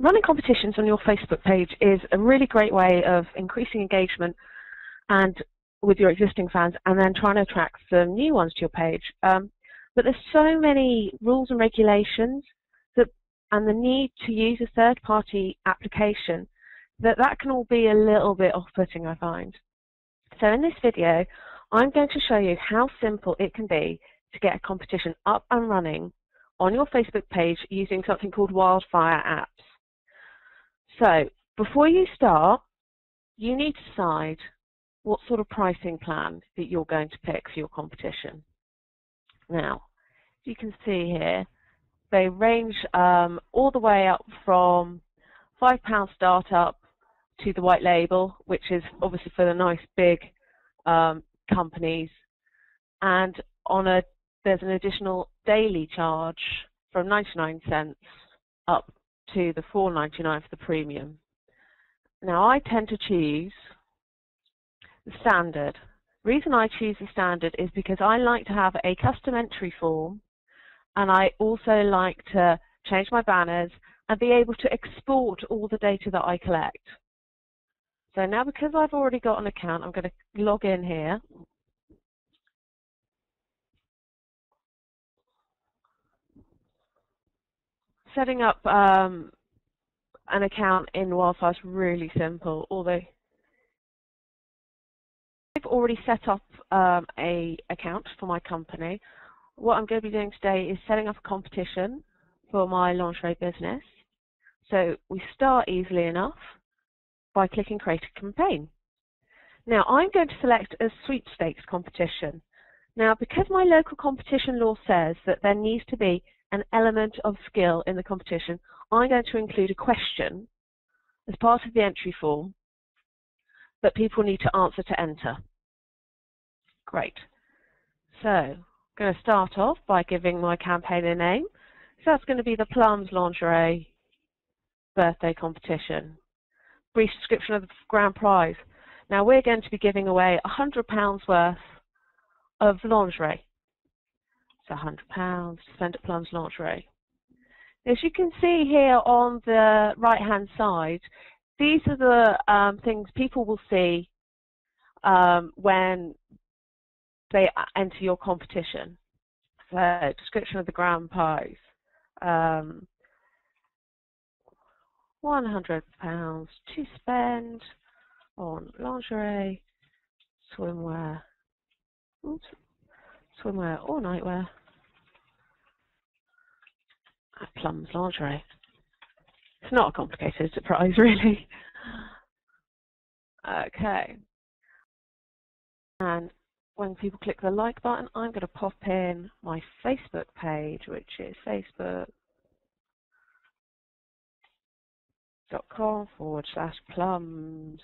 Running competitions on your Facebook page is a really great way of increasing engagement and with your existing fans, and then trying to attract some new ones to your page. But there's so many rules and regulations and the need to use a third-party application that can all be a little bit off-putting, I find. So in this video, I'm going to show you how simple it can be to get a competition up and running on your Facebook page using something called Wildfire Apps. So before you start, you need to decide what sort of pricing plan that you're going to pick for your competition. Now, as you can see here, they range all the way up from £5 startup to the white label, which is obviously for the nice big companies, and there's an additional daily charge from 99 cents up to the $4.99 for the premium. Now I tend to choose the standard. The reason I choose the standard is because I like to have a custom entry form, and I also like to change my banners and be able to export all the data that I collect. So now, because I've already got an account, I'm going to log in here. Setting up an account in Wildfire is really simple, although I've already set up an account for my company. What I'm going to be doing today is setting up a competition for my lingerie business. So we start easily enough by clicking Create a Campaign. Now I'm going to select a sweepstakes competition. Now, because my local competition law says that there needs to be an element of skill in the competition, I'm going to include a question as part of the entry form that people need to answer to enter. Great. So I'm going to start off by giving my campaign a name. So that's going to be the Plums Lingerie Birthday Competition. Brief description of the grand prize. Now we're going to be giving away £100 worth of lingerie. So £100 to spend at Plums Lingerie. As you can see here on the right hand side, these are the things people will see when they enter your competition. So description of the grand prize. £100 to spend on lingerie, swimwear or nightwear at Plums Lingerie. It's not a complicated prize, really. Okay. And when people click the like button, I'm going to pop in my Facebook page, which is facebook.com/plums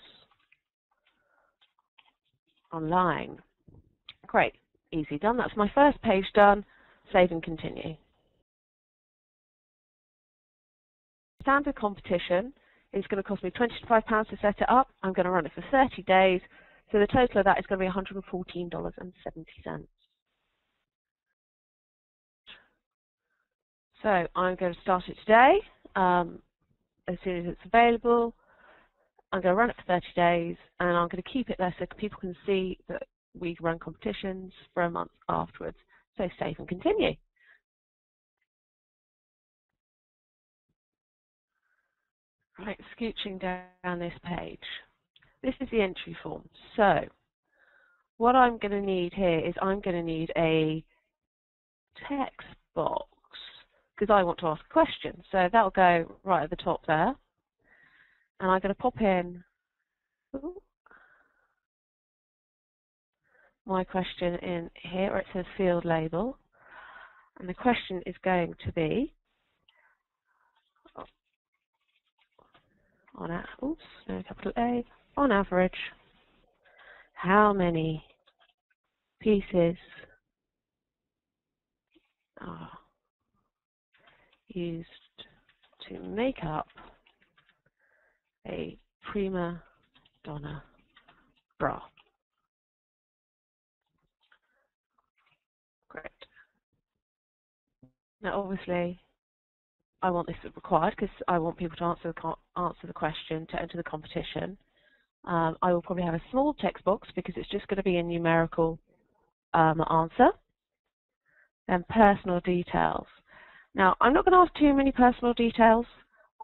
online. Great, easy done. That's my first page done. Save and continue. Standard competition is going to cost me £25 to set it up. I'm going to run it for 30 days. So the total of that is going to be $114.70. So I'm going to start it today. As soon as it's available, I'm going to run it for 30 days, and I'm going to keep it there so people can see that we run competitions for a month afterwards. So save and continue. Right, scooching down this page. This is the entry form. So what I'm going to need here is I'm going to need a text box because I want to ask a question. So that'll go right at the top there. And I'm going to pop in my question in here where it says field label. And the question is going to be, capital A, on average, how many pieces are used to make up a prima donna bra? Great. Now obviously I want this required because I want people to answer the question to enter the competition. I will probably have a small text box because it's just going to be a numerical answer. Then personal details. Now, I'm not going to ask too many personal details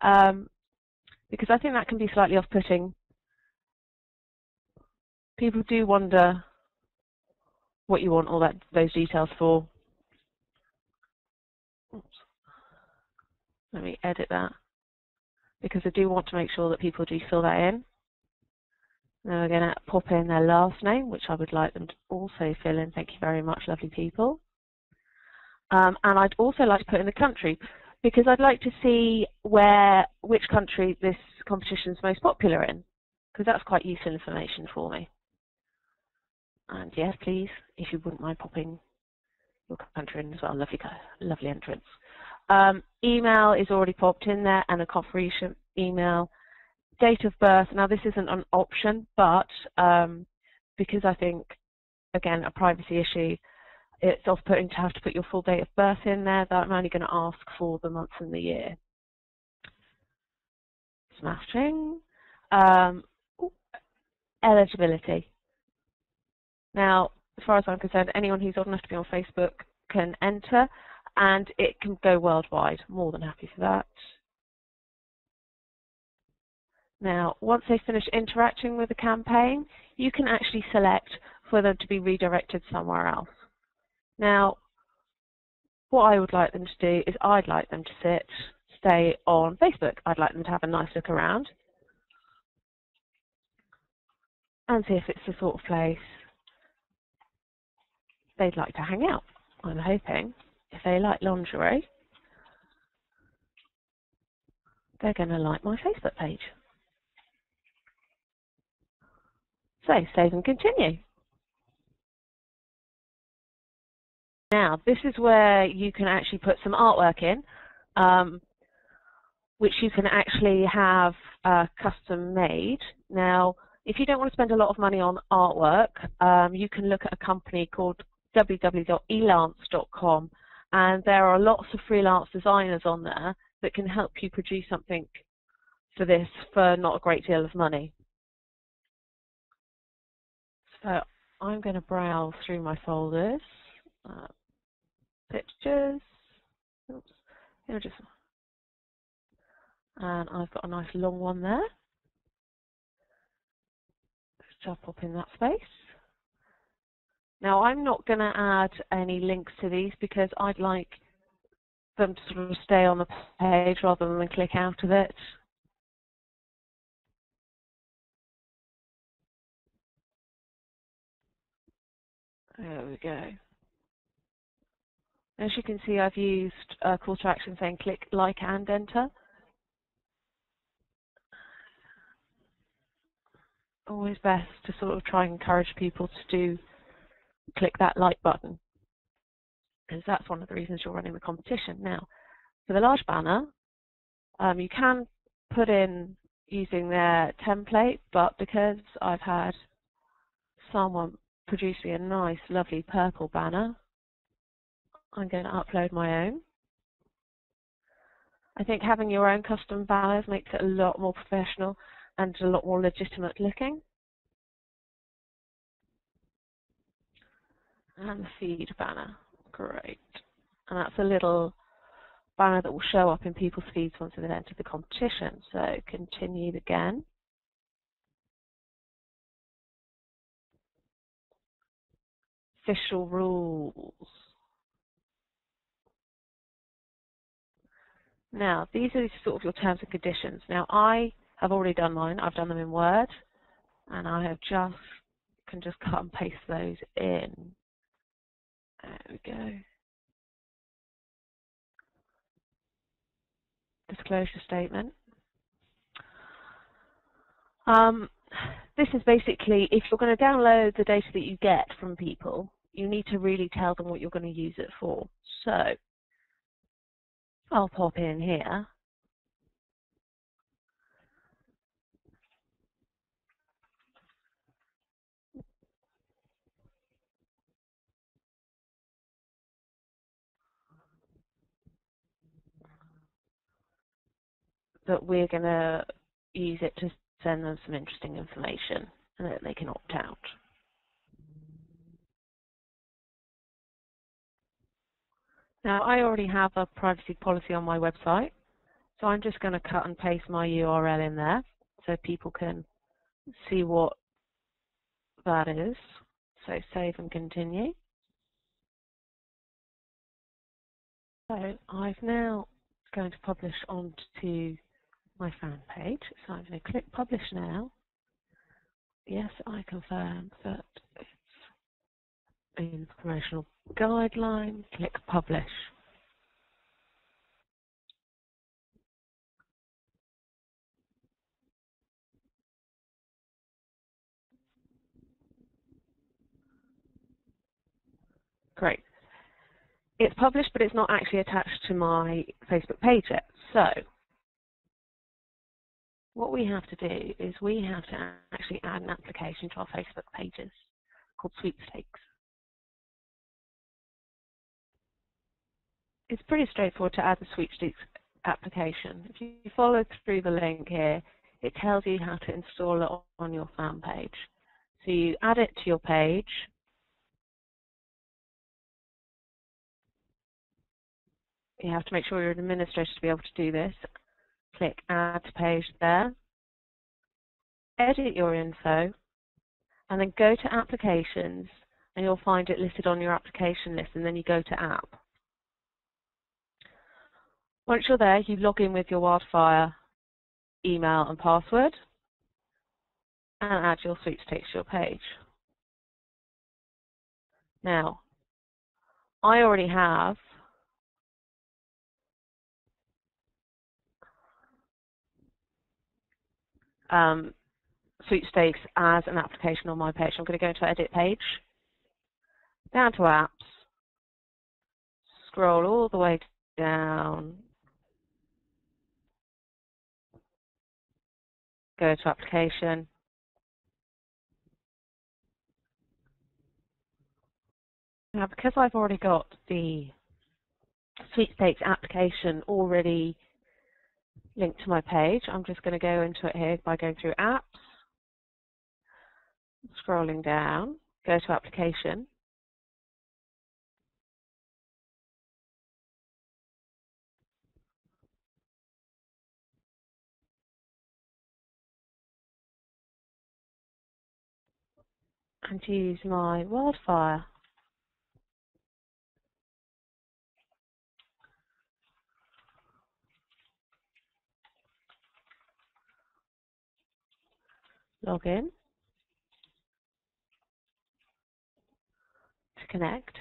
because I think that can be slightly off-putting. People do wonder what you want all those details for. Oops. Let me edit that because I do want to make sure that people do fill that in. Now we're going to pop in their last name, which I would like them to also fill in. Thank you very much, lovely people. And I'd also like to put in the country because I'd like to see which country this competition is most popular in, because that's quite useful information for me. And yes, please, if you wouldn't mind popping your country in as well. Lovely entrance. Email is already popped in there, and a confirmation email. Date of birth. Now this isn't an option, but because I think, again, a privacy issue, it's off-putting to have to put your full date of birth in there, that I'm only going to ask for the month and the year. Smashing. Eligibility. Now, as far as I'm concerned, anyone who's old enough to be on Facebook can enter, and it can go worldwide. More than happy for that. Now, once they finish interacting with the campaign, you can actually select for them to be redirected somewhere else. Now, what I would like them to do is I'd like them to stay on Facebook. I'd like them to have a nice look around and see if it's the sort of place they'd like to hang out. I'm hoping if they like lingerie, they're going to like my Facebook page. So, save and continue. Now, this is where you can actually put some artwork in, which you can actually have custom made. Now, if you don't want to spend a lot of money on artwork, you can look at a company called www.elance.com, and there are lots of freelance designers on there that can help you produce something for this for not a great deal of money. So I'm going to browse through my folders, pictures, oops, images, and I've got a nice long one there. So I'll pop in that space. Now I'm not going to add any links to these because I'd like them to sort of stay on the page rather than click out of it. There we go. As you can see, I've used a call to action saying click like and enter. Always best to sort of try and encourage people to click that like button, because that's one of the reasons you're running the competition. Now, for the large banner, you can put in using their template, but because I've had someone produce me a nice, lovely purple banner, I'm going to upload my own. I think having your own custom banners makes it a lot more professional and a lot more legitimate looking. And the feed banner, great. And that's a little banner that will show up in people's feeds once they've entered the competition. So continue again. Official rules. Now, these are sort of your terms and conditions. Now, I have already done mine. I've done them in Word, and I have can just cut and paste those in. There we go. Disclosure statement. This is basically, if you're going to download the data that you get from people, you need to really tell them what you're going to use it for. So, I'll pop in here. that we're going to use it to send them some interesting information and that they can opt out. Now, I already have a privacy policy on my website, so I'm just going to cut and paste my URL in there so people can see what that is. So save and continue. So I've now going to publish onto my fan page. So I'm going to click publish now. Yes, I confirm that it's in promotional guidelines. Click publish. Great. It's published, but it's not actually attached to my Facebook page yet. So what we have to do is we have to actually add an application to our Facebook pages called sweepstakes. It's pretty straightforward to add the sweepstakes application. If you follow through the link here, it tells you how to install it on your fan page. So you add it to your page. You have to make sure you're an administrator to be able to do this. Click Add to Page there. Edit your info, and then go to Applications, and you'll find it listed on your application list, and then you go to App. Once you're there, you log in with your Wildfire email and password, and add your sweepstakes to your page. Now, I already have sweepstakes as an application on my page. I'm going to go into Edit Page, down to Apps, scroll all the way down, go to Application, now because I've already got the sweepstakes application already linked to my page, I'm just going to go into it here by going through Apps, scrolling down, go to Application, and use my Wildfire. Log in to connect.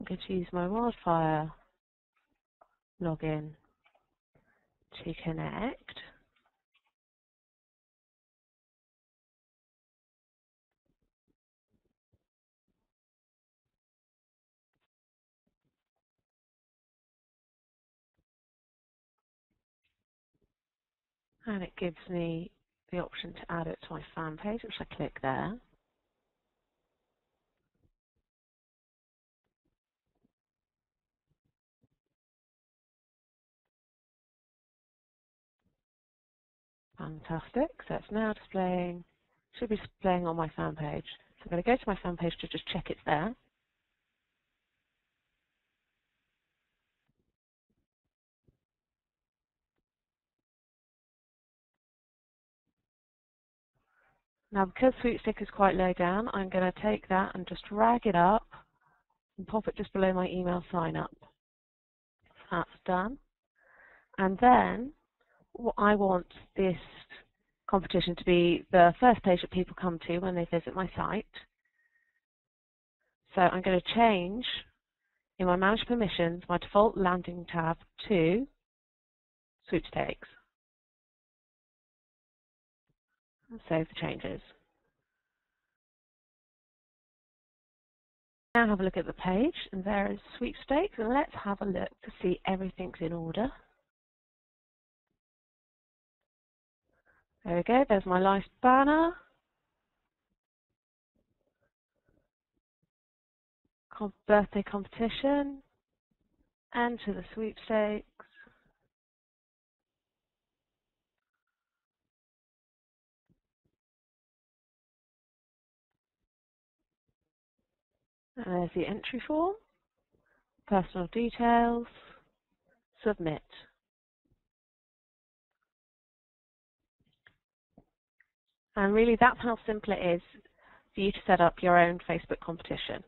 I'm going to use my Wildfire login to connect. And it gives me the option to add it to my fan page, which I click there. Fantastic. So it's now displaying, should be displaying on my fan page. So I'm going to go to my fan page to just check it's there. Now, because Sweepstick is quite low down, I'm going to take that and just drag it up and pop it just below my email sign up. That's done. And then I want this competition to be the first page that people come to when they visit my site. So I'm going to change in my Manage Permissions my default landing tab to Sweepstakes. And save the changes. Now have a look at the page, and there is Sweepstakes, and let's have a look to see everything's in order. There we go, there's my live banner. birthday competition, enter the sweepstakes, and there's the entry form, personal details, submit. And really that's how simple it is for you to set up your own Facebook competition.